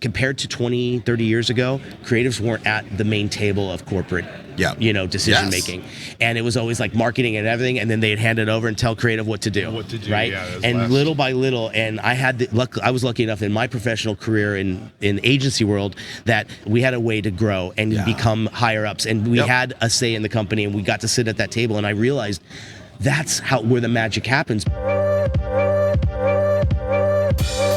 compared to 20, 30 years ago, creatives weren't at the main table of corporate, decision making. And it was always like marketing and everything, and then they'd hand it over and tell creative what to do. Right? And little by little, and I was lucky enough in my professional career in agency world that we had a way to grow and become higher ups, and we had a say in the company, and we got to sit at that table, and I realized that's where the magic happens.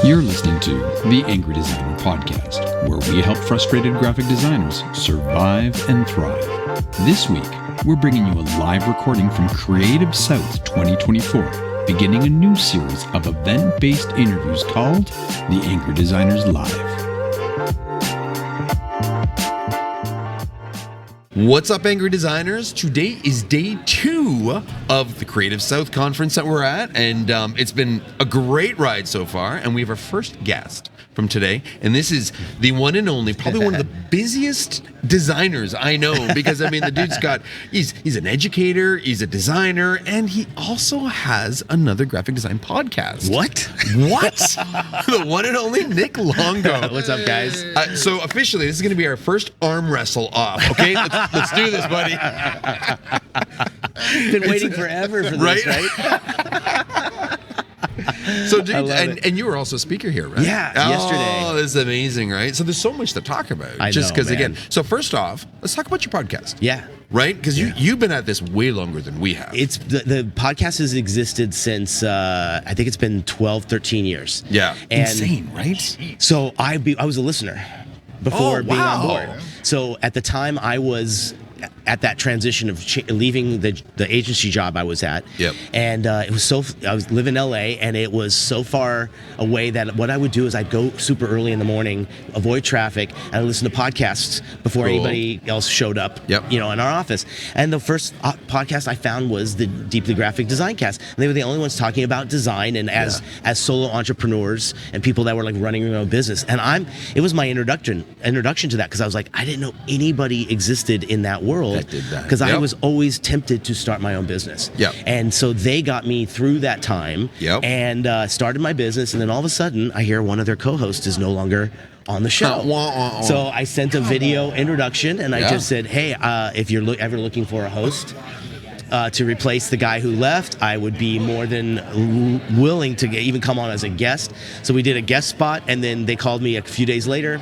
You're listening to the Angry Designer Podcast, where we help frustrated graphic designers survive and thrive. This week, we're bringing you a live recording from Creative South 2024, beginning a new series of event-based interviews called The Angry Designers Live. What's up, Angry Designers? Today is day 2 of the Creative South conference that we're at, and it's been a great ride so far, and we have our first guest from today, and this is the one and only, probably one of the busiest designers I know, because I mean the dude's he's an educator, he's a designer, and he also has another graphic design podcast. What? The one and only Nick Longo. What's up, guys? So officially, this is going to be our first arm wrestle off. Okay, let's do this, buddy. Been waiting forever for this, right? So, dude, and you were also a speaker here, right? Yeah, yesterday. Oh, this is amazing, right? So there's so much to talk about. I just know, because, man. again, so first off, let's talk about your podcast. Yeah. Right? Because you've been at this way longer than we have. It's the podcast has existed since I think it's been 12, 13 years. Yeah. And insane, right? So I was a listener before being on board. Wow. So at the time I was at that transition of leaving the agency job I was at. Yep. And I was living in LA, and it was so far away that what I would do is I'd go super early in the morning, avoid traffic, and I'd listen to podcasts before anybody else showed up, in our office. And the first podcast I found was the Deeply Graphic Designcast. And they were the only ones talking about design and as solo entrepreneurs and people that were like running their own business. And it was my introduction to that, because I was like, I didn't know anybody existed in that world. That did that. Because I was always tempted to start my own business. Yep. And so they got me through that time and started my business. And then all of a sudden, I hear one of their co-hosts is no longer on the show. So I sent a video introduction, and I just said, hey, if you're ever looking for a host to replace the guy who left, I would be more than willing to even come on as a guest. So we did a guest spot, and then they called me a few days later.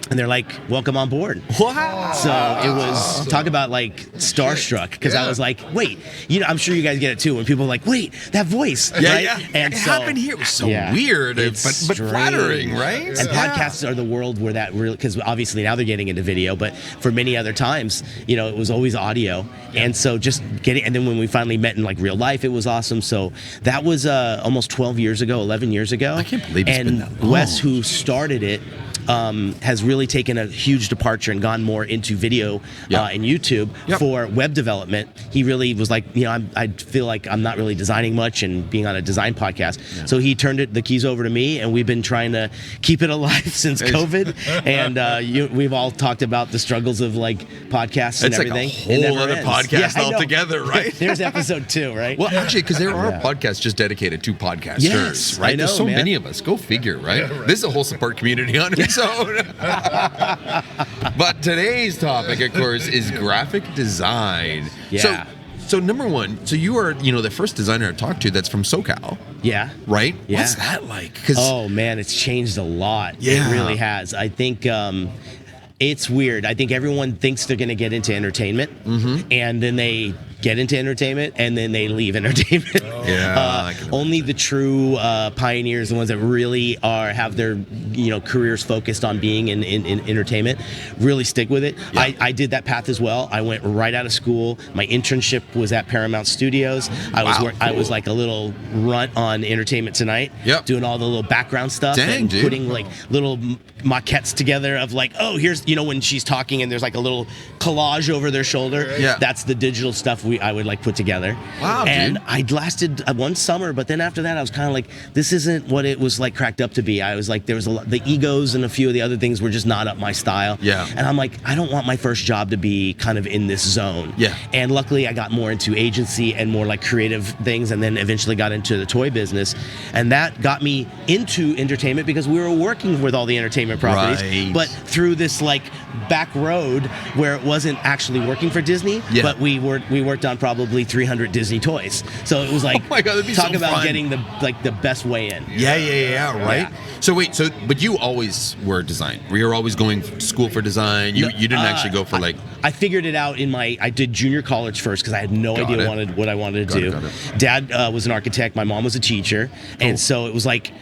And they're like, welcome on board. Wow. So it was, talk about like starstruck, because I was like, wait, I'm sure you guys get it too, when people are like, wait, that voice. Right? Yeah. And it happened here. It was so weird, but flattering, right? And podcasts are the world where that really, because obviously now they're getting into video, but for many other times, it was always audio. And so just and then when we finally met in like real life, it was awesome. So that was almost 11 years ago. I can't believe it's been that long. Wes, who started it, has really taken a huge departure and gone more into video and YouTube for web development. He really was like, I feel like I'm not really designing much and being on a design podcast. Yeah. So he turned the keys over to me, and we've been trying to keep it alive since COVID. And we've all talked about the struggles of like podcasts and everything. It's like a whole other podcast altogether, right? There's episode 2, right? Well, actually, because there are podcasts just dedicated to podcasters, right? There's so many of us. Go figure, right? This is a whole support community on its own. But today's topic, of course, is graphic design. Yeah. So number one, so you are, the first designer I talked to that's from SoCal. Yeah. Right? Yeah. What's that like? Oh, man, it's changed a lot. Yeah. It really has. I think it's weird. I think everyone thinks they're going to get into entertainment, and then they get into entertainment, and then they leave entertainment. Only the true pioneers, the ones that really have their careers focused on being in entertainment, really stick with it. Yeah. I did that path as well. I went right out of school. My internship was at Paramount Studios. I was like a little runt on Entertainment Tonight, doing all the little background stuff and putting like little maquettes together of like, oh, here's when she's talking and there's like a little collage over their shoulder. Yeah. That's the digital stuff I would like put together. Wow, and dude. I lasted one summer, but then after that I was kind of like, this isn't what it was like cracked up to be. I was like, there was the egos and a few of the other things were just not up my style. Yeah. And I'm like, I don't want my first job to be kind of in this zone. Yeah. And luckily I got more into agency and more like creative things, and then eventually got into the toy business, and that got me into entertainment because we were working with all the entertainment properties, Right. but through this like back road where it wasn't actually working for Disney, but we worked on probably 300 Disney toys. So it was like, oh my God, that'd be talk so about fun. getting the best way in. Yeah, right? Yeah. So wait, but you always were design. Were you always going to school for design? You didn't actually go for like... I figured it out I did junior college first because I had no idea what I wanted to do. Got it. Dad was an architect, my mom was a teacher, and so it was like,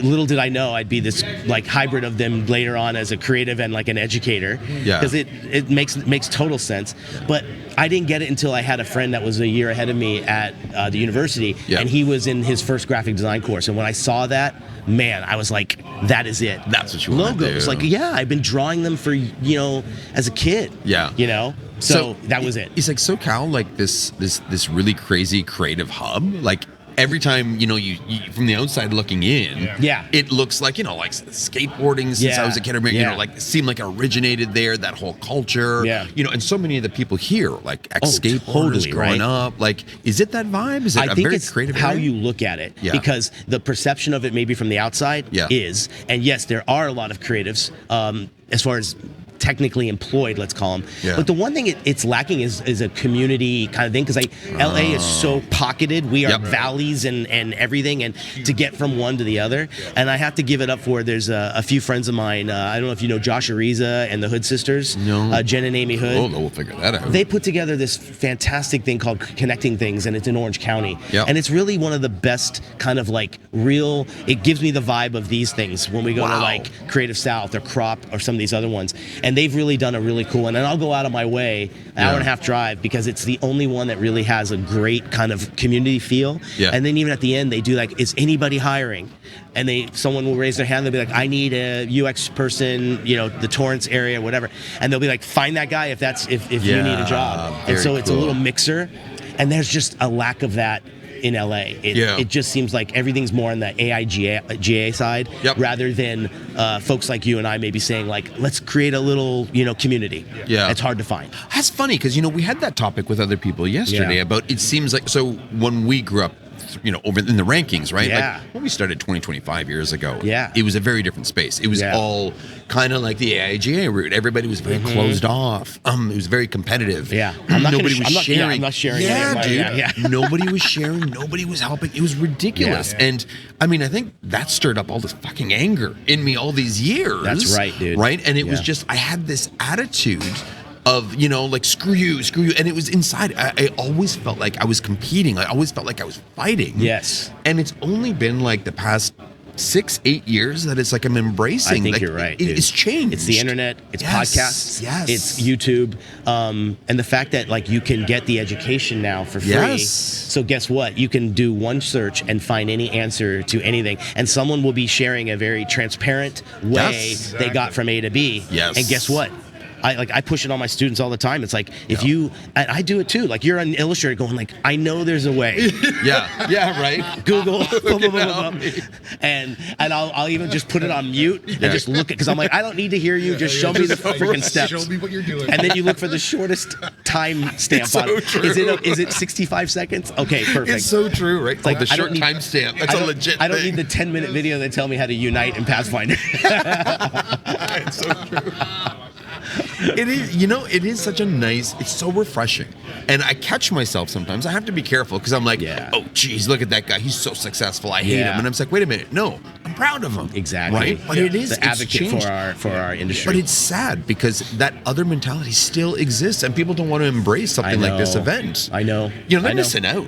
little did I know I'd be this like hybrid of them later on as a creative and like an educator. Yeah. Because it makes total sense. But I didn't get it until I had a friend that was a year ahead of me at the university, and he was in his first graphic design course. And when I saw that, man, I was like, that is it. That's what you want to do. Logos. Like, yeah, I've been drawing them for, as a kid. Yeah. So that was it. It's like SoCal, like this really crazy creative hub. Like every time you from the outside looking in, it looks like like skateboarding since I was a kid. Like it seemed like it originated there. That whole culture, and so many of the people here, like skateboarders growing up. Like, is it that vibe? Is it I think very it's creative? how area? you look at it, because the perception of it maybe from the outside is, and yes, there are a lot of creatives as far as technically employed, let's call them. But the one thing it's lacking is a community kind of thing, because LA is so pocketed. We are valleys and everything, and to get from one to the other. And I have to give it up for, there's a few friends of mine, I don't know if you know Josh Ariza and the Hood Sisters, Jen and Amy Hood. Oh, we'll figure that out. They put together this fantastic thing called Connecting Things, and it's in Orange County. And it's really one of the best kind of like real, it gives me the vibe of these things when we go to like Creative South or Crop or some of these other ones. And they've really done a really cool one. And I'll go out of my way, an hour and a half drive, because it's the only one that really has a great kind of community feel. And then even at the end, they do like, is anybody hiring? And someone will raise their hand. They'll be like, I need a UX person, the Torrance area, whatever. And they'll be like, find that guy if you need a job. And so it's a little mixer. And there's just a lack of that in LA. It just seems like everything's more on the AIGA side, rather than folks like you and I maybe saying like, let's create a little, community. It's hard to find. That's funny, because we had that topic with other people yesterday about, it seems like, so when we grew up, over in the rankings, right? Like when we started 25 years ago, it was a very different space. It was all kind of like the AIGA route. Everybody was very closed off. It was very competitive. Nobody was sharing. I'm not sharing. Nobody was sharing. Nobody was helping. It was ridiculous. And I mean, I think that stirred up all this fucking anger in me all these years. That's right, dude. Right? And it was just, I had this attitude of, like, screw you. And it was inside. I always felt like I was competing. I always felt like I was fighting. Yes. And it's only been like the past 6-8 years that it's like I'm embracing. I think like, you're right. It's changed. It's the internet. It's podcasts. It's YouTube. And the fact that like you can get the education now for free. So guess what? You can do one search and find any answer to anything. And someone will be sharing a very transparent way they got from A to B. And guess what? I push it on my students all the time. It's like, if you, and I do it too. Like, you're an illustrator going like, I know there's a way. Right. Google, blah, blah, blah, blah. And I'll even just put it on mute and just look at, because I'm like, I don't need to hear you. Just show me the freaking steps. Show me what you're doing. And then you look for the shortest time stamp on it. Is it 65 seconds? Okay, perfect. It's so true, right? Like, the short time stamp. That's a legit I don't thing. need the 10-minute video that tell me how to unite in Pathfinder. It's so true. It is, it is such a nice, it's so refreshing. And I catch myself sometimes. I have to be careful, because I'm like, oh, geez, look at that guy. He's so successful. I hate him. And I'm just like, wait a minute. No, I'm proud of him. Exactly. Right? But it is the advocate for our industry. But it's sad, because that other mentality still exists, and people don't want to embrace something like this event. I know. They're missing out.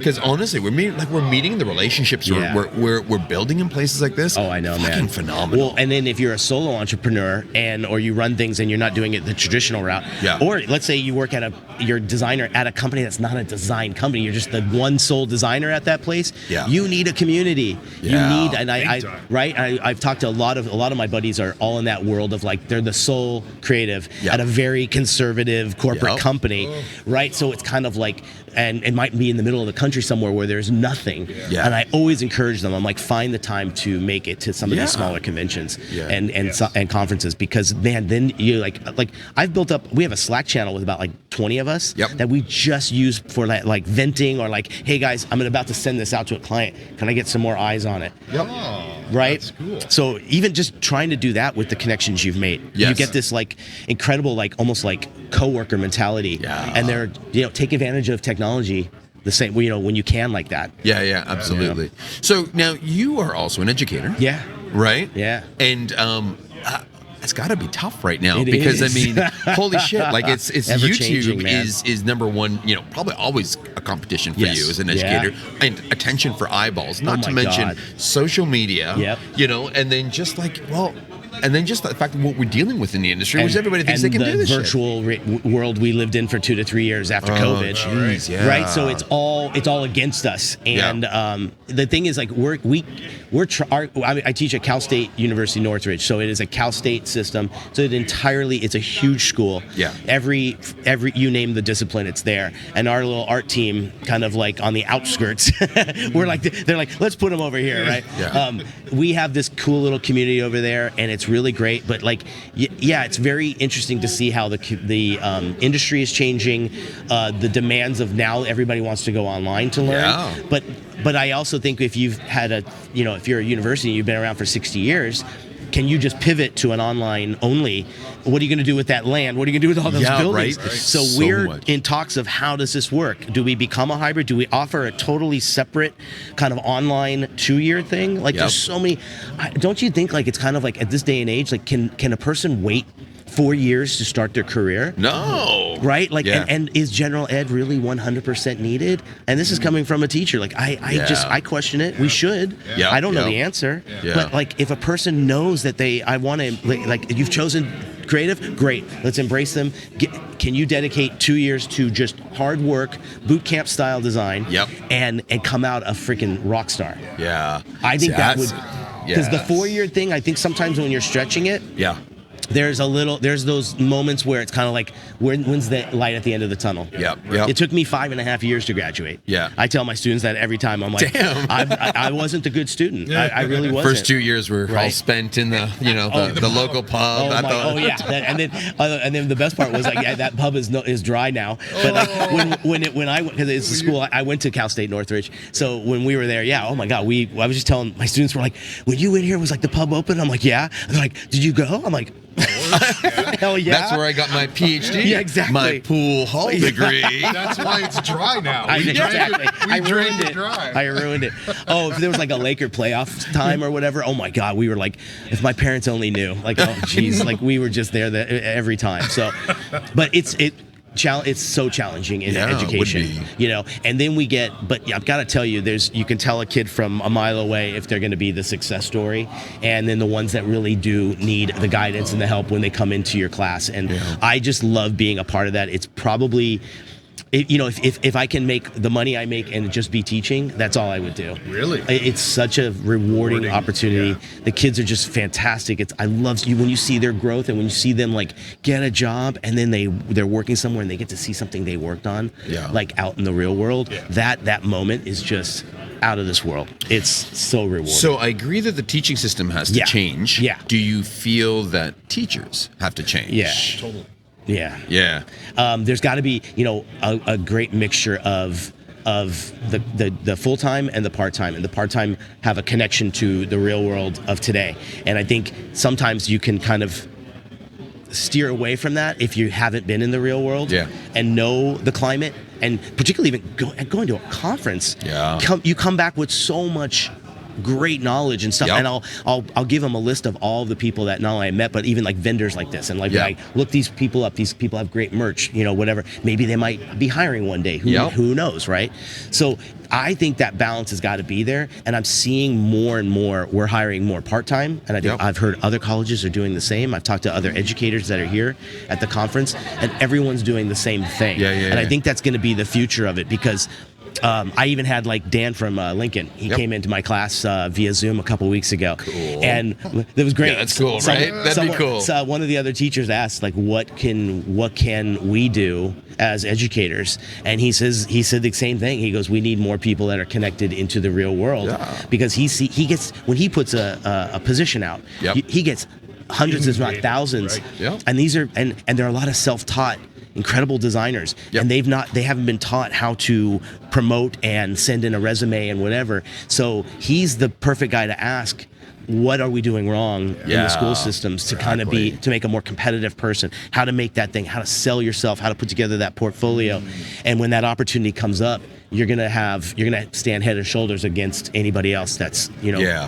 Because honestly, we're meeting the relationships we're building in places like this. Oh, I know, fucking man. Phenomenal. Well, and then if you're a solo entrepreneur or you run things and you're not doing it the traditional route, or let's say you work you're a designer at a company that's not a design company, you're just the one sole designer at that place. Yeah. You need a community. Yeah. You need, and I've talked to a lot of my buddies are all in that world of like they're the sole creative at a very conservative corporate company, right? So it's kind of like, and it might be in the middle of the country somewhere where there's nothing. Yeah. And I always encourage them. I'm like, find the time to make it to some of these smaller conventions and conferences, because man, then you like I've built up. We have a Slack channel with about like 20 of us that we just use for that, like venting, or like, hey guys, I'm about to send this out to a client. Can I get some more eyes on it? Yep. Right. That's cool. So even just trying to do that with the connections you've made, you get this like incredible, like almost like coworker mentality, and they're take advantage of technology the same when you can, like that. Yeah, absolutely. So now you are also an educator. Yeah. Right? Yeah. And it's got to be tough right now, It because is. I mean, holy shit! Like it's Ever-changing, YouTube man. is number one. Probably always a competition for you as an educator, and attention for eyeballs. Not to mention social media. Yep. And then just and then just the fact of what we're dealing with in the industry, which everybody thinks they can do this shit. And the virtual world we lived in for 2 to 3 years after COVID. Geez, yeah. Right, so it's all against us. And the thing is, like, I teach at Cal State University Northridge, so it is a Cal State system. So it's a huge school. Yeah. Every you name the discipline, it's there. And our little art team, kind of like on the outskirts, they're like, let's put them over here, right? Yeah. We have this cool little community over there, and it's really great. But like, it's very interesting to see how the industry is changing. The demands of now everybody wants to go online to learn. Yeah. But I also think if you've had if you're a university and you've been around for 60 years, can you just pivot to an online only? What are you going to do with that land? What are you going to do with all those buildings? Right. So we're in talks of how does this work? Do we become a hybrid? Do we offer a totally separate kind of online 2-year thing? Like there's so many. Don't you think like it's kind of like at this day and age, like can a person wait 4 years to start their career? No. Right? Like, and is general ed really 100% needed? And this is coming from a teacher. Like, I question it. We should. Yeah. I don't know the answer. Yeah. But like, if a person knows that I want to, like, you've chosen creative, great. Let's embrace them. Can you dedicate 2 years to just hard work, boot camp style design, and come out a freaking rock star? Yeah. I think that would, because the 4-year thing, I think sometimes when you're stretching it, there's those moments where it's kind of like, when's the light at the end of the tunnel? Yep. It took me 5.5 years to graduate. Yeah. I tell my students that every time. I'm like, damn. I wasn't a good student. I really wasn't. First 2 years were all spent in the the local pub. And then the best part was like, that pub is dry now. But like when I went, because it's a school, I went to Cal State Northridge. So when we were there, oh my God, I was just telling my students, were like, when you went here, was like the pub open? I'm like, yeah. And they're like, did you go? I'm like, hell yeah. That's where I got my PhD. Yeah, exactly. My pool hall degree. That's why it's dry now. I ruined it. Dry. I ruined it. Oh, if there was like a Laker playoff time or whatever, oh my God, we were like, if my parents only knew, like, oh geez, like we were just there every time. So, but it's so challenging in education, and then but I've got to tell you, you can tell a kid from a mile away if they're going to be the success story, and then the ones that really do need the guidance and the help when they come into your class. And I just love being a part of that. It's probably, if I can make the money I make and just be teaching, that's all I would do. Really? It's such a rewarding opportunity. Yeah. The kids are just fantastic. I love when you see their growth, and when you see them like get a job and then they're working somewhere and they get to see something they worked on, like out in the real world. Yeah. That moment is just out of this world. It's so rewarding. So I agree that the teaching system has to change. Yeah. Do you feel that teachers have to change? Yeah. Totally. Yeah. There's got to be, a great mixture of the full-time and the part-time, and the part-time have a connection to the real world of today. And I think sometimes you can kind of steer away from that if you haven't been in the real world and know the climate, and particularly even going to a conference. You come back with so much great knowledge and stuff. Yep. And I'll give them a list of all the people that not only I met, but even like vendors like this. And like, when I look these people up, these people have great merch, whatever. Maybe they might be hiring one day. Who knows, right? So I think that balance has got to be there. And I'm seeing more and more, we're hiring more part-time. And I think I've heard other colleges are doing the same. I've talked to other educators that are here at the conference, and everyone's doing the same thing. And I think that's going to be the future of it, because I even had like Dan from Lincoln. He came into my class via Zoom a couple weeks ago, and it was great. Yeah, that's cool, right? That'd be cool. So one of the other teachers asked, like, what can we do as educators? And he said the same thing. He goes, we need more people that are connected into the real world, because he gets, when he puts a position out, he gets hundreds, if not thousands, and these are and there are a lot of self-taught incredible designers, and they haven't been taught how to promote and send in a resume and whatever. So he's the perfect guy to ask, what are we doing wrong in the school systems to kind of to make a more competitive person, how to make that thing, how to sell yourself, how to put together that portfolio. And when that opportunity comes up, you're gonna stand head and shoulders against anybody else that's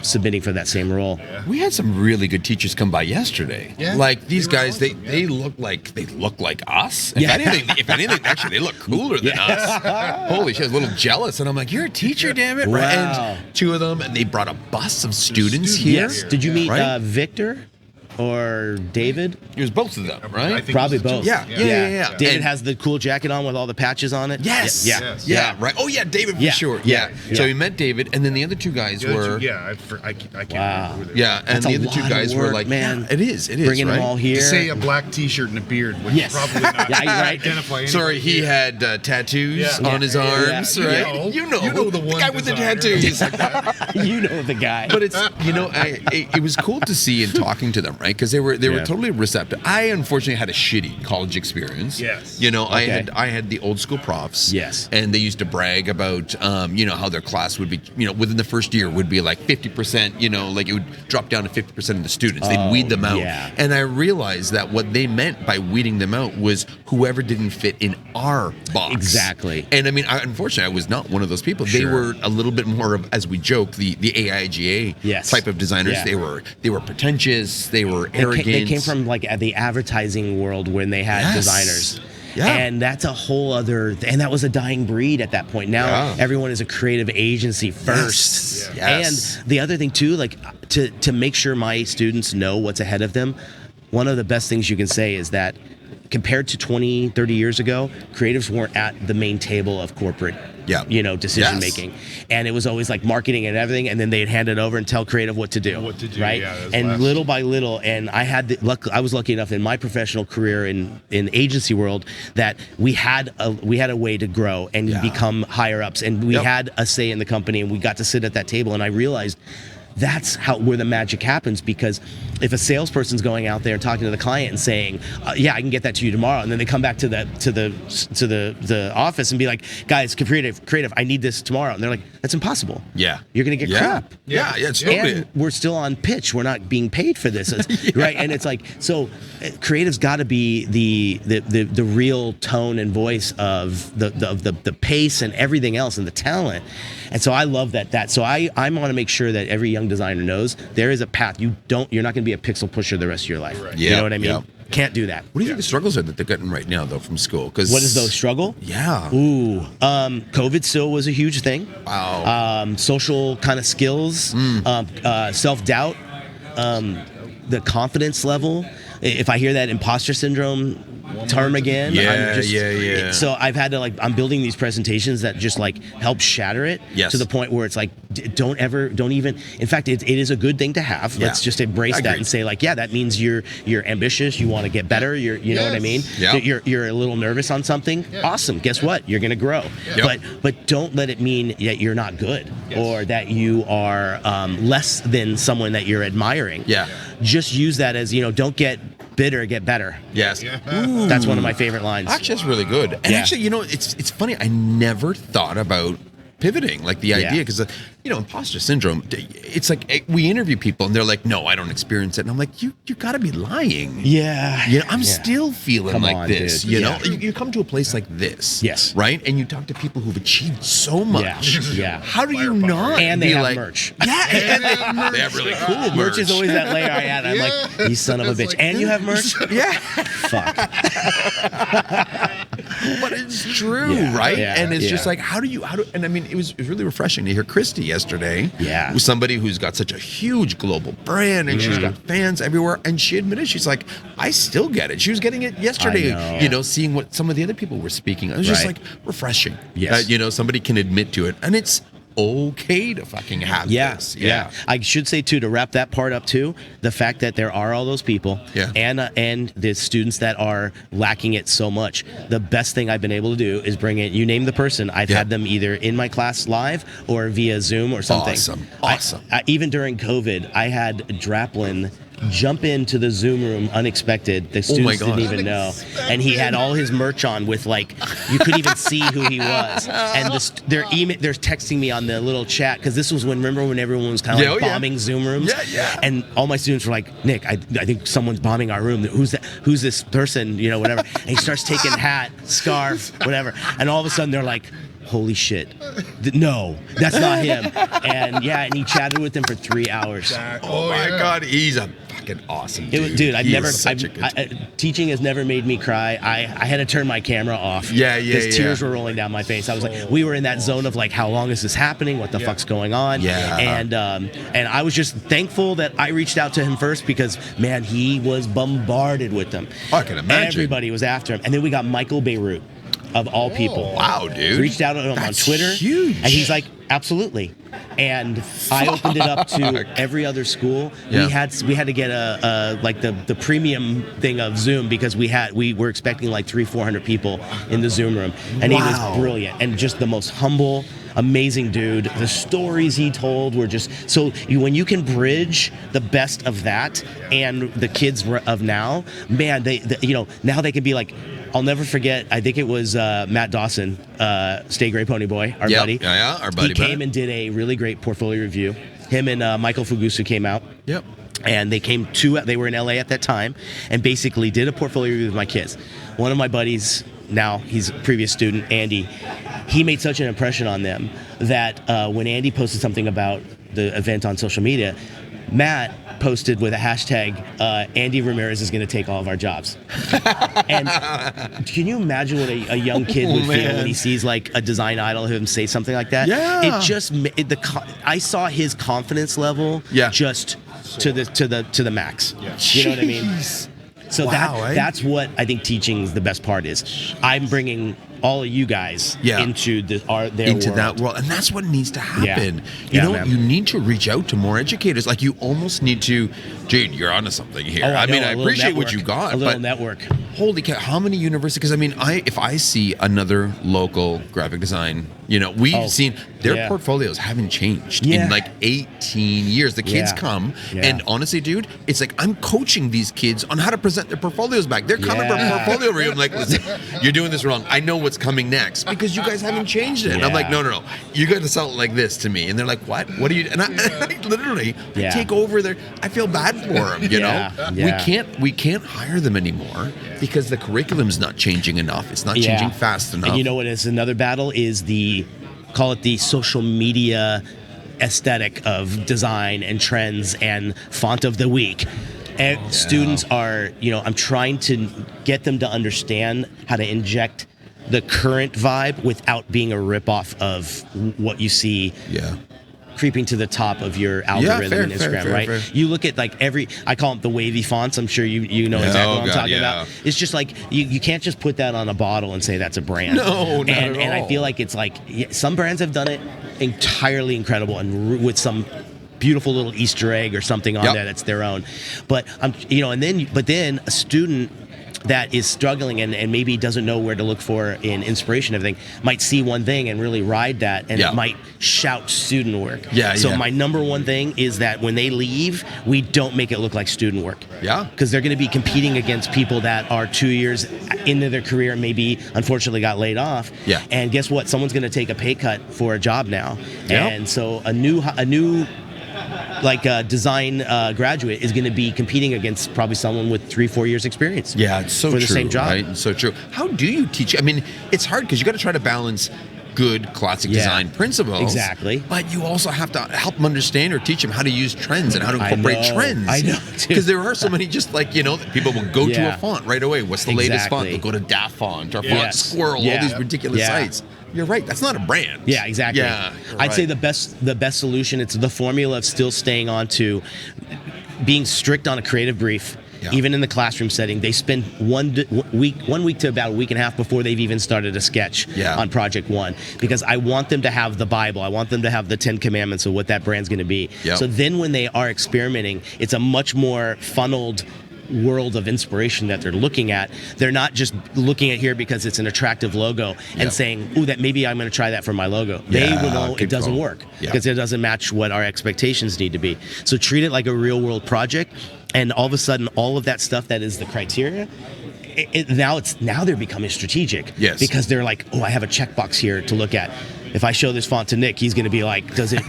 submitting for that same role. We had some really good teachers come by yesterday. Like these guys, awesome, they look like us. If anything, actually they look cooler than us. Holy shit, I was a little jealous, and I'm like, you're a teacher, damn it! Wow. Right? And two of them, and they brought a bus of students here. Yes. Did you meet Victor or David? It was both of them, right? Probably both. Yeah. David has the cool jacket on with all the patches on it. Yes. Yeah. Right. Oh yeah, David for sure. Yeah. So we met David, and then the other two guys were. I can't remember who they were. Yeah, and That's the other two guys were like, man. It is. Bringing them all here. To say a black T-shirt and a beard would probably not identify anything. Sorry, he had tattoos on his arms, right? You know the one guy with the tattoos. You know the guy. But it's it was cool to see and talking to them, right? Because they were totally receptive. I unfortunately had a shitty college experience. Yes. I had the old school profs. Yes. And they used to brag about how their class would be, within the first year would be like 50%, like it would drop down to 50% of the students. They'd weed them out. Yeah. And I realized that what they meant by weeding them out was whoever didn't fit in our box. Exactly. And I mean, unfortunately, I was not one of those people. They were a little bit more of, as we joke, the AIGA type of designers. Yeah. They were pretentious. They were arrogant. They came from like the advertising world when they had designers. Yeah. And that's a whole other, and that was a dying breed at that point. Now everyone is a creative agency first. Yes. And the other thing too, like to make sure my students know what's ahead of them, one of the best things you can say is that compared to 20, 30 years ago, creatives weren't at the main table of corporate decision making. And it was always like marketing and everything, and then they'd hand it over and tell creative what to do. Right? And little by little, and I was lucky enough in my professional career in agency world that we had a way to grow and become higher ups, and we had a say in the company, and we got to sit at that table, and I realized that's where the magic happens, because if a salesperson's going out there and talking to the client and saying, I can get that to you tomorrow, and then they come back to the office and be like, guys, creative, I need this tomorrow, and they're like, that's impossible. Yeah, you're gonna get crap. Yeah, it's and we're still on pitch. We're not being paid for this, right? And it's like, so creative's got to be the real tone and voice of the pace and everything else and the talent. And so I love that. So I want to make sure that every young designer knows there is a path. You're not going to be a pixel pusher the rest of your life. Right. Yeah, you know what I mean? Can't do that. What do you think the struggles are that they're getting right now, though, from school? What is those struggle? Yeah. Ooh. COVID still was a huge thing. Wow. Social kind of skills, self-doubt, the confidence level. If I hear that imposter syndrome term again, so I've had to I'm building these presentations that just help shatter it to the point where it's don't even, in fact, it is a good thing to have. Let's just embrace that and say that means you're ambitious, you want to get better, you know what I mean? You're a little nervous on something. Awesome. Guess what? You're going to grow. But don't let it mean that you're not good or that you are less than someone that you're admiring. Just use that as, don't get bitter, get better. Yes. That's one of my favorite lines. Actually, that's really good. And actually, it's funny. I never thought about pivoting, like the idea, because imposter syndrome, it's like we interview people and they're like, no, I don't experience it, and I'm like, you gotta be lying. I'm still feeling this, dude. you know. You come to a place like this, right, and you talk to people who've achieved so much. How do you not? And they be have like, merch. And they have really cool merch. Merch is always that layer I add. I'm like, you son of a bitch. like, and you have merch? Fuck. But it's true, right? And it's just like, and I mean, it was really refreshing to hear Christy yesterday. With somebody who's got such a huge global brand, and she's got fans everywhere, and she admitted, she's like, I still get it. She was getting it yesterday, seeing what some of the other people were speaking. It was just like refreshing. Somebody can admit to it, and it's okay to fucking have this. I should say too, to wrap that part up too, the fact that there are all those people and the students that are lacking it so much. The best thing I've been able to do is bring it. You name the person. I've had them either in my class live or via Zoom or something. Awesome. Even during COVID, I had Draplin jump into the Zoom room unexpected. The students didn't even know, and he had all his merch on with like, you couldn't even see who he was. And they're texting me on the little chat, because this was remember when everyone was kind of like bombing Zoom rooms. And all my students were like, Nick, I think someone's bombing our room. Who's that? Who's this person? Whatever. And he starts taking hat, scarf, whatever. And all of a sudden they're like, holy shit, no, that's not him. And and he chatted with them for 3 hours. Oh my God, he's a fucking awesome dude. Teaching has never made me cry. I had to turn my camera off. Because tears were rolling down my face. I was like, we were in that zone of like, how long is this happening? What the fuck's going on? And I was just thankful that I reached out to him first, because man, he was bombarded with them. I can imagine. Everybody was after him. And then we got Michael Beirut, of all people. Wow, dude. Reached out to him on Twitter. Huge. And he's like, absolutely. And I opened it up to every other school. We had to get the premium thing of Zoom, because we were expecting like 300-400 people in the Zoom room. And he was brilliant and just the most humble, amazing dude. The stories he told were just so when you can bridge the best of that and the kids of now, man, now they can be like, I'll never forget, I think it was Matt Dawson, Stay Gray Pony Boy, our buddy. Our buddy. He came and did a really great portfolio review. Him and Michael Fugusu came out. And they were in LA at that time, and basically did a portfolio review with my kids. One of my buddies, now he's a previous student, Andy, he made such an impression on them that when Andy posted something about the event on social media, Matt posted with a hashtag, Andy Ramirez is going to take all of our jobs. And can you imagine what a young kid would feel when he sees like a design idol of him say something like that? It just I saw his confidence level just to the max. You know what I mean? So that's what I think teaching the best part is. I'm bringing all of you guys into their world. That world, and that's what needs to happen. You need to reach out to more educators. Like, you almost need to, Jade, you're onto something here. I appreciate what you got, a little network. Holy cow, how many universities? Because if I see another local graphic design, we've seen their portfolios haven't changed in like 18 years. The kids come, and honestly, dude, it's like I'm coaching these kids on how to present their portfolios back. They're coming from portfolio review. I'm like, listen, you're doing this wrong. I know what's coming next because you guys haven't changed it. And I'm like, no, you got to sell it like this to me. And they're like, what? What are you? And I literally I take over their. I feel bad for them. We can't hire them anymore because the curriculum's not changing enough. It's not changing fast enough. And you know what is another battle is call it the social media aesthetic of design and trends and font of the week. And students are, I'm trying to get them to understand how to inject the current vibe without being a ripoff of what you see creeping to the top of your algorithm in Instagram, right? Fair. You look at like I call them the wavy fonts. I'm sure you know exactly what I'm talking about. It's just like, you can't just put that on a bottle and say that's a brand. No, not at all. And I feel like it's like, some brands have done it entirely incredible and with some beautiful little Easter egg or something on there that's their own. But then a student that is struggling and maybe doesn't know where to look for in inspiration and everything might see one thing and really ride that, and it might shout student work. So my number one thing is that when they leave, we don't make it look like student work. Because they're going to be competing against people that are 2 years into their career and maybe unfortunately got laid off. And guess what? Someone's going to take a pay cut for a job now. And so a new design graduate is going to be competing against probably someone with 3-4 years experience. It's so for true, the same job. right? It's so true. How do you teach? I mean, it's hard because you got to try to balance good classic design principles. Exactly. But you also have to help them understand or teach them how to use trends and how to incorporate trends. I know, because there are so many, just like, people will go to a font right away. What's the latest font? They'll go to Da Font or Font Squirrel, all these ridiculous sites. You're right. That's not a brand. Yeah, exactly. I'd say the best solution, it's the formula of still staying on to being strict on a creative brief. Even in the classroom setting, they spend 1 week to about a week and a half before they've even started a sketch on project one, because I want them to have the Bible. I want them to have the 10 Commandments of what that brand's going to be. So then when they are experimenting, it's a much more funneled world of inspiration that they're looking at. They're not just looking at here because it's an attractive logo and saying, ooh, that maybe I'm going to try that for my logo. They will know it doesn't work because it doesn't match what our expectations need to be. So treat it like a real world project, and all of a sudden all of that stuff that is the criteria, now they're becoming strategic. Because they're like, oh, I have a checkbox here to look at. If I show this font to Nick, he's going to be like, does it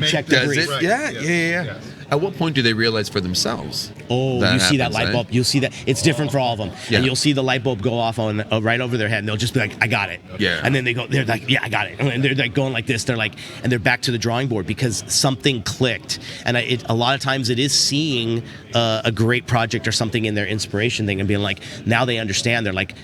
check the brief? Yeah. At what point do they realize for themselves? Oh, you see that light bulb. You'll see that. It's different for all of them. And you'll see the light bulb go off on right over their head, and they'll just be like, I got it. And then they're like, yeah, I got it. And they're like going like this. And they're back to the drawing board because something clicked. And a lot of times it is seeing a great project or something in their inspiration thing and being like, now they understand. They're like,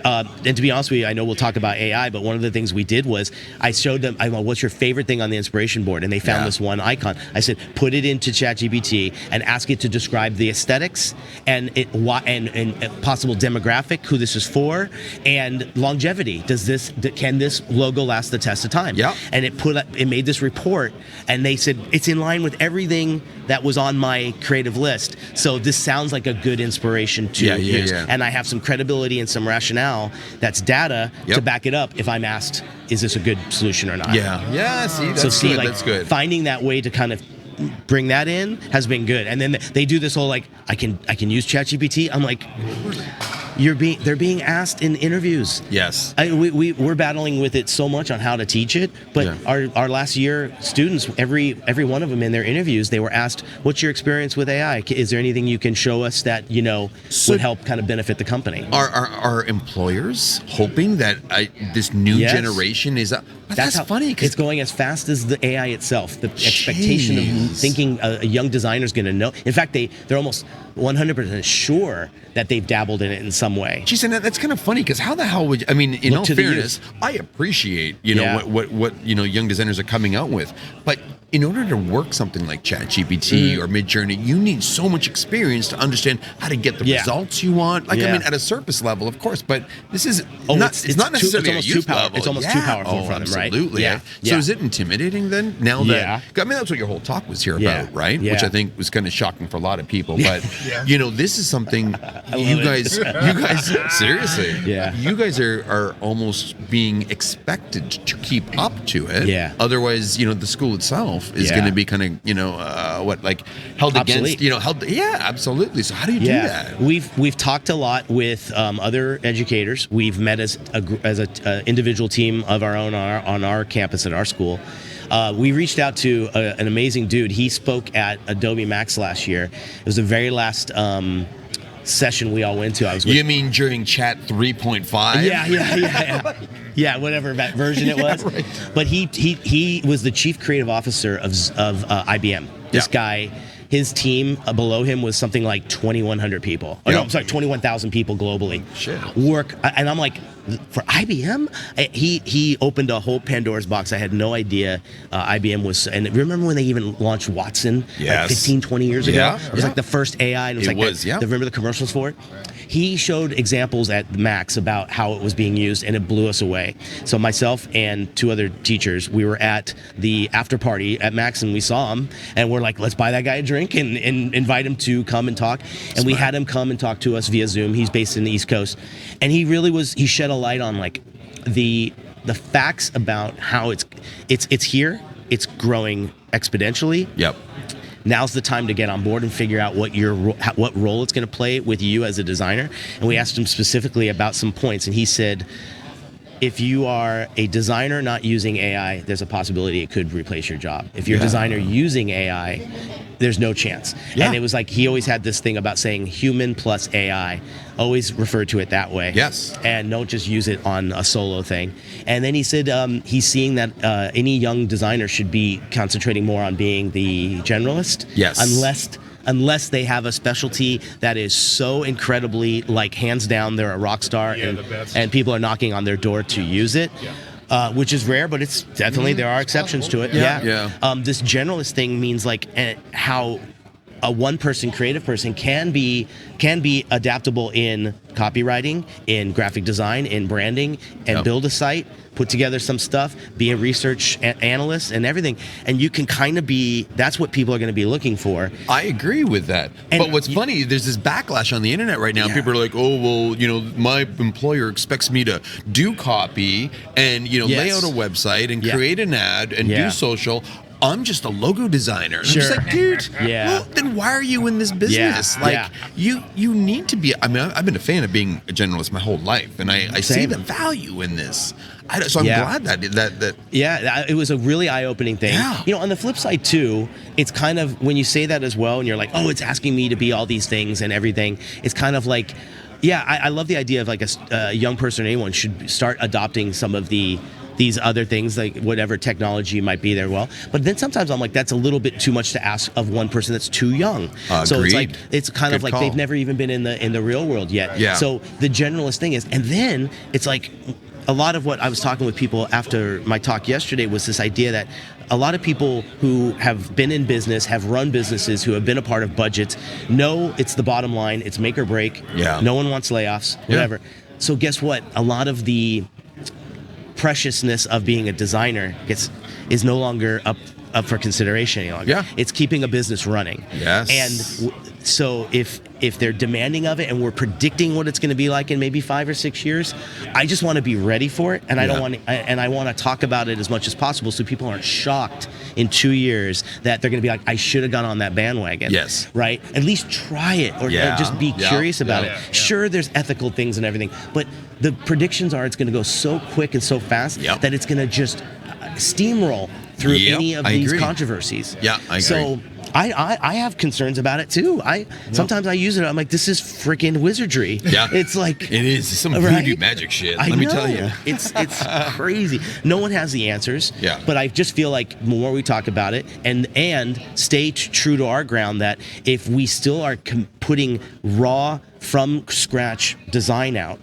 and to be honest with you, I know we'll talk about AI, but one of the things we did was I showed them, what's your favorite thing on the inspiration board? And they found this one icon. I said, put it into ChatGPT and ask it to describe the aesthetics and possible demographic, who this is for, and longevity. Can this logo last the test of time? And it made this report, and they said it's in line with everything that was on my creative list. So this sounds like a good inspiration to use. And I have some credibility and some rationale that's data to back it up if I'm asked, is this a good solution or not? See, that's good. Finding that way to kind of bring that in has been good. And then they do this whole I can use ChatGPT. I'm like, they're being asked in interviews. We're battling with it so much on how to teach it, but our last year students, every one of them in their interviews, they were asked, what's your experience with AI? Is there anything you can show us that would help kind of benefit the company? Are employers hoping that this new generation is up? That's funny. It's going as fast as the AI itself. The expectation of thinking a young designer is going to know. In fact, they're almost 100% sure that they've dabbled in it in some way. Geez, and that's kind of funny because how the hell would you, I mean, in all fairness, I appreciate what young designers are coming out with, but in order to work something like ChatGPT or Midjourney, you need so much experience to understand how to get the results you want. I mean, at a surface level, of course, but this is it's not necessarily it's almost too powerful. It's almost too powerful for them, right? Absolutely. So is it intimidating then? Now that I mean, that's what your whole talk was here about, right? Which I think was kind of shocking for a lot of people. But this is something you guys seriously, you guys are almost being expected to keep up to it. Otherwise, the school itself is going to be kind of held obsolete. Against absolutely. So how do you do that? We've talked a lot with other educators. We've met as an individual team of our own on our campus at our school. We reached out to an amazing dude. He spoke at Adobe Max last year. It was the very last session we all went to. You mean during Chat 3.5? Yeah, whatever that version it was. Right. But he was the chief creative officer of IBM. This guy, his team below him was something like 2,100 people. Oh, no, I'm sorry, 21,000 people globally. Shit. And I'm like, for IBM, he opened a whole Pandora's box. I had no idea IBM was. And remember when they even launched Watson like 15, 20 years ago? Yeah. It was like the first AI. And it was remember the commercials for it? He showed examples at Max about how it was being used, and it blew us away. So myself and 2 other teachers, we were at the after party at Max, and we saw him, and we're like, let's buy that guy a drink and invite him to come and talk. And we had him come and talk to us via Zoom. He's based in the East Coast, and he shed a light on like the facts about how it's here. It's growing exponentially. Yep. Now's the time to get on board and figure out what role it's going to play with you as a designer. And we asked him specifically about some points, and he said, if you are a designer not using AI, there's a possibility it could replace your job. If you're a designer using AI, there's no chance. Yeah. And it was like he always had this thing about saying human plus AI. Always refer to it that way. Yes. And don't just use it on a solo thing. And then he said he's seeing that any young designer should be concentrating more on being the generalist. Yes. Unless they have a specialty that is so incredibly, like, hands down, they're a rock star, and people are knocking on their door to use it. Which is rare, but it's definitely, there are exceptions to it. This generalist thing means like how a one-person creative person can be adaptable in copywriting, in graphic design, in branding, and build a site, put together some stuff, be a research analyst and everything. And you can kind of be, that's what people are going to be looking for. I agree with that. But what's funny, there's this backlash on the internet right now. People are like, oh, well, my employer expects me to do copy and, lay out a website and create an ad and do social. I'm just a logo designer. Sure. I'm just like, dude, well, then why are you in this business? You need to be, I've been a fan of being a generalist my whole life, and I see the value in this. So I'm glad that. Yeah, it was a really eye-opening thing. Yeah. On the flip side, too, it's kind of, when you say that as well, and you're like, oh, it's asking me to be all these things and everything, it's kind of like, I love the idea of like a young person or anyone should start adopting some of these other things, like whatever technology might be there. But then sometimes I'm like, that's a little bit too much to ask of one person that's too young. So it's like, it's kind of like they've never even been in the real world yet. Yeah. So the generalist thing is, and then it's like a lot of what I was talking with people after my talk yesterday was this idea that a lot of people who have been in business, have run businesses, who have been a part of budgets, know it's the bottom line, it's make or break. Yeah. No one wants layoffs, whatever. So guess what? A lot of the preciousness of being a designer is no longer up for consideration any longer. Yeah. It's keeping a business running. Yes. And so if they're demanding of it and we're predicting what it's going to be like in maybe 5 or 6 years, I just want to be ready for it, and I don't want to, and I want to talk about it as much as possible so people aren't shocked in 2 years that they're going to be like, I should have got on that bandwagon. Yes. Right? At least try it or just be curious about it. Sure, there's ethical things and everything, but the predictions are it's going to go so quick and so fast that it's going to just steamroll through any of these controversies. Yeah, I agree. So I have concerns about it too. Sometimes I use it. I'm like, this is freaking wizardry. Yeah, it's like it is some voodoo magic shit. Let me tell you, it's crazy. No one has the answers. Yeah, but I just feel like the more we talk about it and stay true to our ground, that if we still are putting raw, from scratch design out,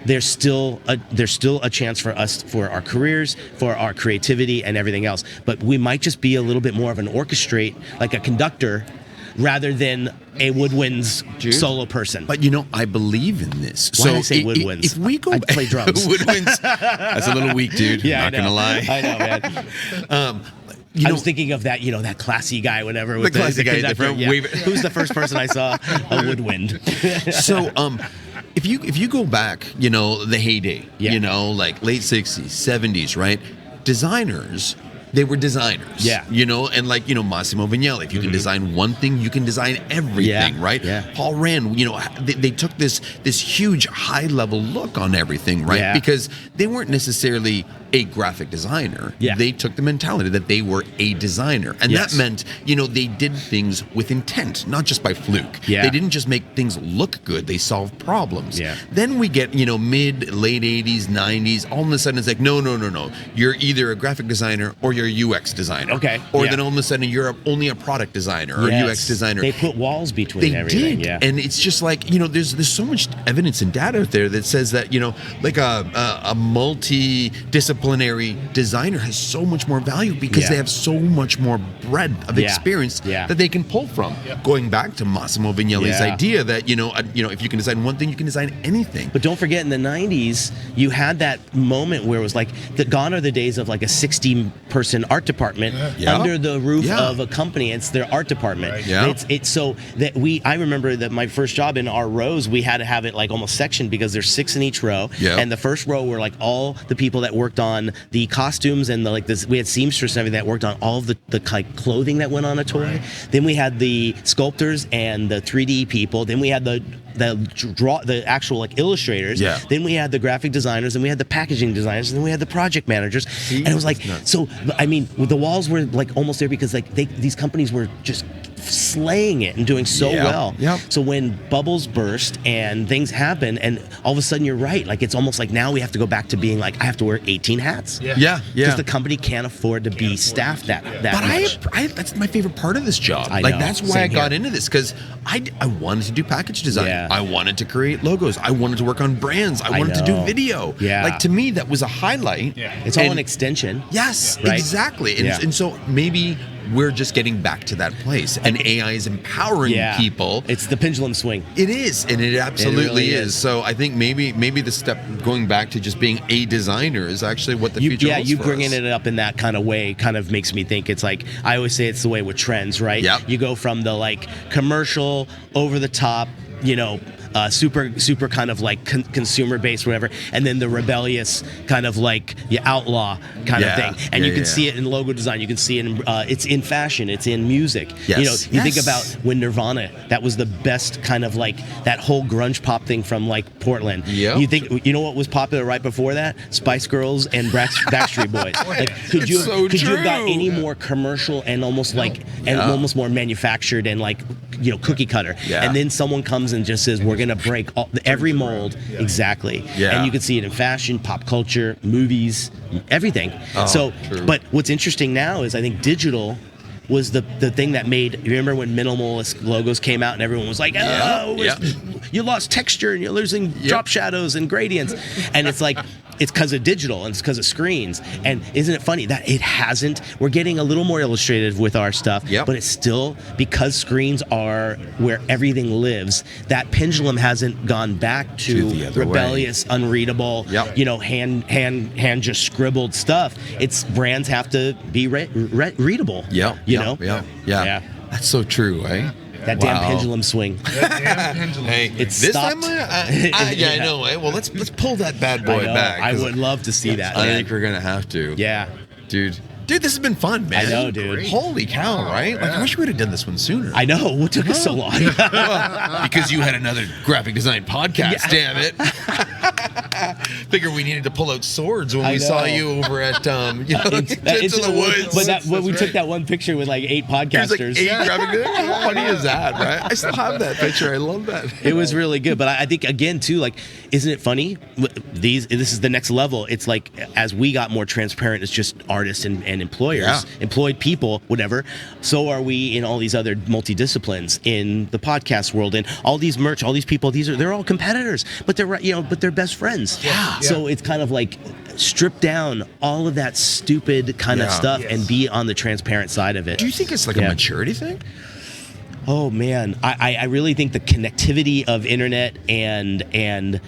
there's still a chance for us, for our careers, for our creativity and everything else. But we might just be a little bit more of an orchestrate, like a conductor, rather than a woodwinds solo person. But I believe in this. Why did I say woodwinds? If we go I play drums. Woodwinds. That's a little weak, dude. Yeah, not gonna lie. I know, man. I was thinking of that, that classy guy, whatever. The classy guy. Who's the first person I saw? A woodwind. So, if you go back, the heyday, like late 60s, 70s, right? Designers, they were designers. Yeah. And like, Massimo Vignelli, if you can design one thing, you can design everything, right? Yeah. Paul Rand, they took this huge high level look on everything, right? Yeah. Because they weren't necessarily a graphic designer. Yeah. They took the mentality that they were a designer. And that meant, they did things with intent, not just by fluke. Yeah. They didn't just make things look good, they solved problems. Yeah. Then we get, mid, late 80s, 90s, all of a sudden it's like, no. You're either a graphic designer or you're they're a UX designer. Okay. Or then all of a sudden in Europe, only a product designer or a UX designer. They put walls between everything. Did. Yeah. And it's just like, there's so much evidence and data out there that says that, like a multidisciplinary designer has so much more value because they have so much more breadth of experience that they can pull from. Going back to Massimo Vignelli's idea that, if you can design one thing, you can design anything. But don't forget, in the 90s, you had that moment where it was like, gone are the days of like a 60-person art department under the roof of a company. It's their art department. Right. Yeah. It's so that I remember that my first job in our rows, we had to have it like almost sectioned because there's 6 in each row. Yeah. And the first row were like all the people that worked on the costumes and we had seamstress and everything that worked on all of the like clothing that went on a toy. Then we had the sculptors and the 3D people. Then we had the actual like illustrators. Yeah. Then we had the graphic designers, and we had the packaging designers, and then we had the project managers. And it was like, so I mean, the walls were like almost there because like these companies were just slaying it and doing so well. Yep. So when bubbles burst and things happen, and all of a sudden you're right, like it's almost like now we have to go back to being like, I have to wear 18 hats. Yeah. Because the company can't afford to be staffed that much. But that's my favorite part of this job. I like know. that's why Same I got here. into this, because I wanted to do package design. Yeah. I wanted to create logos. I wanted to work on brands. I wanted to do know. video. Yeah. Like to me, that was a highlight. Yeah. It's all an extension. Yes, Right? exactly. And so maybe we're just getting back to that place, and AI is empowering people. It's the pendulum swing. It is, and it absolutely really is. is. So I think maybe the step going back to just being a designer is actually what the future holds you for bringing us. it up in that kind of way kind of makes me think it's like, I always say it's the way with trends, right? Yep. You go from the like commercial, over the top, super kind of like consumer based, whatever, and then the rebellious kind of like outlaw kind of thing. And you can see it in logo design. You can see it in it's in fashion. It's in music. Yes. You think about when Nirvana, that was the best kind of like that whole grunge pop thing from like Portland. Yep. You think what was popular right before that? Spice Girls and Backstreet Boys. Like, could you have got any more commercial and almost almost more manufactured and like cookie cutter? Yeah. And then someone comes and just says, we're going to break every mold. Exactly. Yeah. And you can see it in fashion, pop culture, movies, everything. True. But what's interesting now is I think digital was the thing that made, you remember when minimalist logos came out and everyone was like, you lost texture and you're losing drop shadows and gradients. And it's like, it's because of digital and it's because of screens. And isn't it funny that we're getting a little more illustrative with our stuff, but it's still, because screens are where everything lives, that pendulum hasn't gone back to the other rebellious, unreadable, hand just scribbled stuff. It's brands have to be readable. Yeah. That's so true, eh? That damn pendulum swing. Hey, It's this stopped. time, I know. Eh? Well, let's pull that bad boy back. I would love to see that. I man. think we're gonna have to. Yeah. Dude, this has been fun, man. I know, dude. Holy cow, right? Like, I wish we would have done this one sooner. I know. What took us so long? Well, because you had another graphic design podcast, damn it. Figure we needed to pull out swords when we saw you over at Into the Woods. But when we took that one picture with like 8 podcasters. There's like 8 graphic. How funny is that, right? I still have that picture. I love that. It was really good. But I think, again, too, like, isn't it funny? This is the next level. It's like, as we got more transparent as just artists and employers, employed people, whatever, so are we in all these other multidisciplines in the podcast world, and all these merch, all these people, they're all competitors, but they're best friends. Yeah. So it's kind of like strip down all of that stupid kind of stuff and be on the transparent side of it. Do you think it's like a maturity thing? Oh man, I really think the connectivity of internet and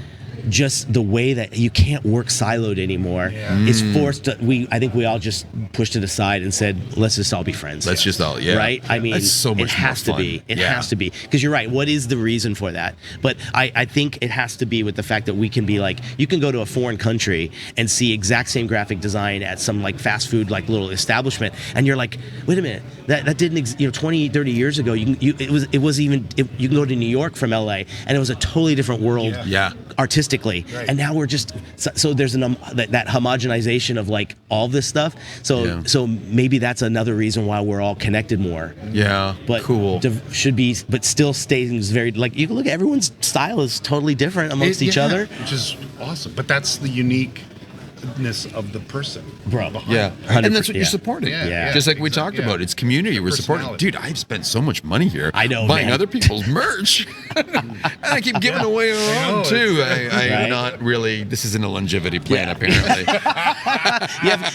just the way that you can't work siloed anymore is forced. I think we all just pushed it aside and said, let's just all be friends. Let's just all, right? I mean, that's so much it has to more fun. be. It has to be, because you're right. What is the reason for that? But I think it has to be with the fact that we can be like, you can go to a foreign country and see exact same graphic design at some like fast food like little establishment, and you're like, wait a minute, that didn't 20, 30 years ago. You can go to New York from LA, and it was a totally different world. Artistically, and now we're just so there's that homogenization of like all this stuff. So maybe that's another reason why we're all connected more. But cool. Should be, but still stays very, like, you can look at everyone's style is totally different amongst each other, which is awesome. But that's the unique uniqueness of the person. Bro. Yeah, 100%, and that's what yeah. you're supporting. Yeah, Just like we exactly, talked about, it's community. We're supporting. Personality. Dude, I've spent so much money here. I know, buying man. other people's merch, and I keep giving away our own know, too. Right. I'm not really. This isn't a longevity plan, apparently.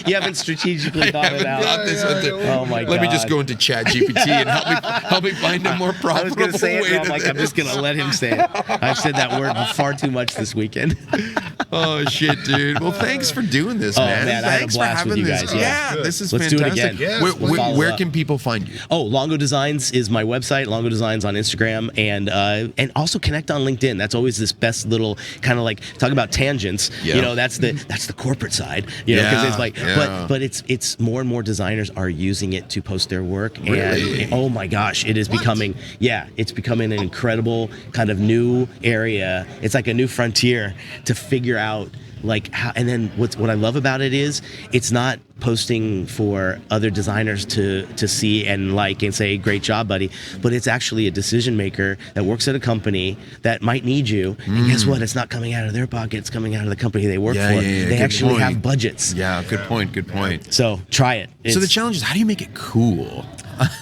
You haven't strategically thought it out. Thought this one through. Oh my Let me just God. go into Chat GPT and help me find a more I was profitable going to say it, way but I'm to like, I'm just going to let him say it. I've said that word far too much this weekend. Oh shit, dude. Well, thanks for doing this, Oh, man. man, I had a Thanks blast for with having you this. guys, yeah. This is Let's do it fantastic. again. Yes, Where, we'll follow where up. can people find you? Oh, Longo Designs is my website, Longo Designs on Instagram, and also connect on LinkedIn. That's always this best little kind of like talk about tangents. Yeah. You know, that's the corporate side. You know, because it's like, but it's more and more designers are using it to post their work. Really? And oh my gosh, it is becoming it's becoming an incredible kind of new area. It's like a new frontier to figure out like how, and then what I love about it is it's not posting for other designers to see and like and say great job buddy, but it's actually a decision maker that works at a company that might need you, and guess what, it's not coming out of their pocket, it's coming out of the company they work for. They Good actually point. have budgets. Yeah, good point. So try it. So the It's- challenge is, how do you make it cool?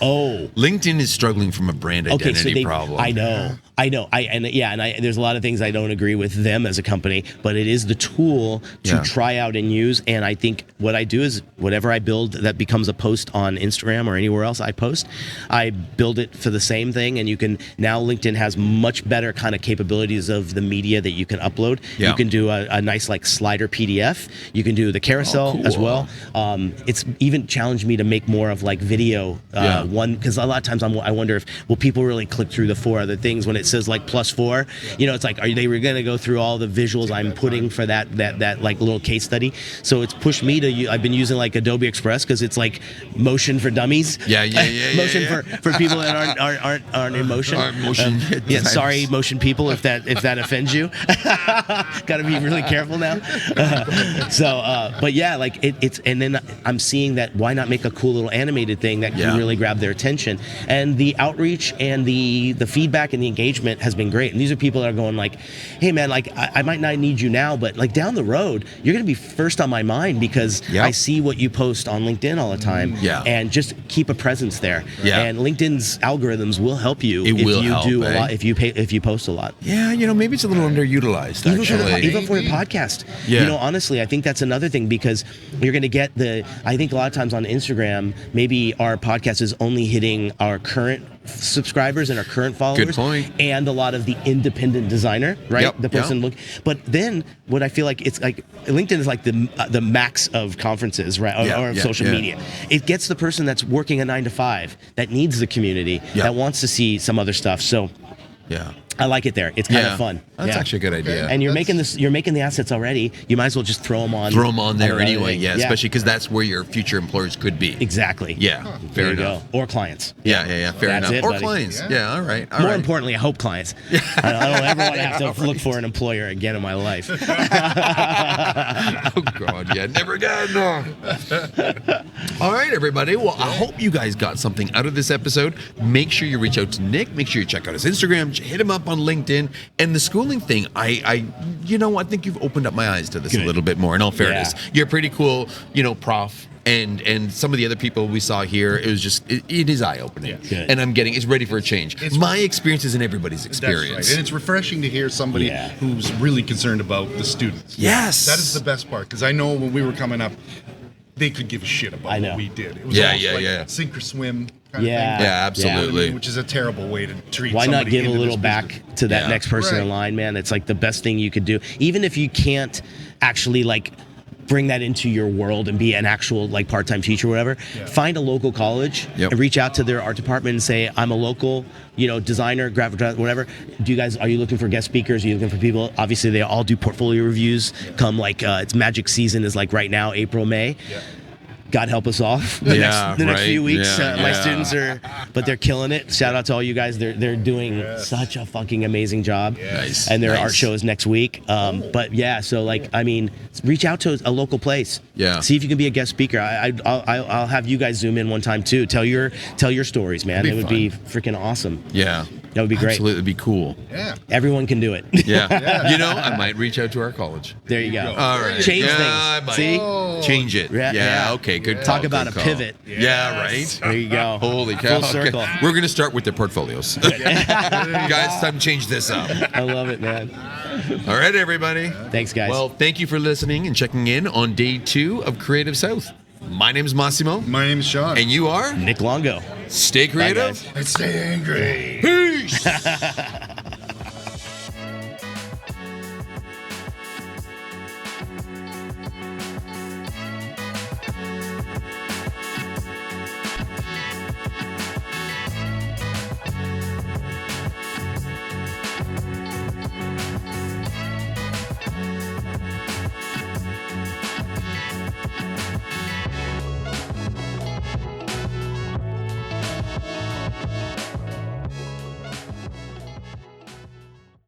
oh LinkedIn is struggling from a brand identity problem. I know. There's a lot of things I don't agree with them as a company, but it is the tool to try out and use. And I think what I do is whatever I build that becomes a post on Instagram or anywhere else I post, I build it for the same thing. And you can now LinkedIn has much better kind of capabilities of the media that you can upload. Yeah. You can do a nice like slider PDF. You can do the carousel as well. It's even challenged me to make more of like video. One, because a lot of times I wonder if will people really click through the 4 other things when it says like +4. You know, it's like are they going to go through all the visuals I'm putting for that like little case study? So it's pushed me to. I've been using like Adobe Express because it's like motion for dummies. Motion for people that aren't in motion. Aren't motion designers. Sorry, motion people, if that offends you. Got to be really careful now. But yeah, like it's and then I'm seeing that why not make a cool little animated thing that can really grab their attention, and the outreach and the feedback and the engagement has been great. And these are people that are going like, hey man, like I might not need you now, but like down the road you're gonna be first on my mind because I see what you post on LinkedIn all the time. And just keep a presence there. And LinkedIn's algorithms will help you if you do a lot, if you post a lot. Maybe it's a little underutilized actually. Even for your podcast. You know, honestly, I think that's another thing because you're going to get I think a lot of times on Instagram, maybe our podcast is only hitting our current subscribers and our current followers. Good point. And a lot of the independent designer, right? The person but then what I feel like it's like LinkedIn is like the max of conferences, right? Or of social media. It gets the person that's working a 9 to 5 that needs the community, that wants to see some other stuff. So I like it there. It's kind of fun. That's actually a good idea. And you're making the assets already. You might as well just throw them on. Throw them on there anyway. thing. Especially because that's where your future employers could be. Exactly. Fair There you enough. go. Or clients. Fair That's enough. it, Or buddy. clients. All right. More importantly, I hope clients. I don't ever want to have to look for an employer again in my life. Oh God, never again. No. All right, everybody. Well, I hope you guys got something out of this episode. Make sure you reach out to Nick. Make sure you check out his Instagram. Hit him up on LinkedIn. And the schooling thing, I think you've opened up my eyes to this a little bit more. In all fairness, you're a pretty cool, prof. And some of the other people we saw here, it was just it is eye opening. And it's ready for a change. My experience isn't everybody's experience. That's right. And it's refreshing to hear somebody who's really concerned about the students. Yes, that is the best part because I know when we were coming up, they could give a shit about what we did. It was like sink or swim. Kind of thing. Absolutely. Which is a terrible way to treat. Why not give a little business. back to that next person in line, man? It's like the best thing you could do, even if you can't actually like bring that into your world and be an actual like part-time teacher or whatever. Find a local college and reach out to their art department and say, I'm a local, designer, graphic designer, whatever. Are you looking for guest speakers? Are you looking for people? Obviously they all do portfolio reviews. Come like it's magic season is like right now, April, May. God help us all the next few weeks. My students but they're killing it. Shout out to all you guys. They're doing such a fucking amazing job. Nice. And their art show is next week. So like, I mean, reach out to a local place. See if you can be a guest speaker. I'll have you guys zoom in one time too. Tell your stories, man. It would be freaking awesome. That would be great. Absolutely, it'd be cool. Yeah. Everyone can do it. Yeah. You know, I might reach out to our college. There you go. All right. Change things. I might. See? Change it. Yeah. Okay. Good. Talk about a pivot. Yeah. Right. There you go. Holy cow. Full circle. Okay. We're gonna start with their portfolios. Guys, time to change this up. I love it, man. All right, everybody. Thanks, guys. Well, thank you for listening and checking in on day 2 of Creative South. My name's Massimo. My name's Sean. And you are? Nick Longo. Stay creative. And stay angry. Peace.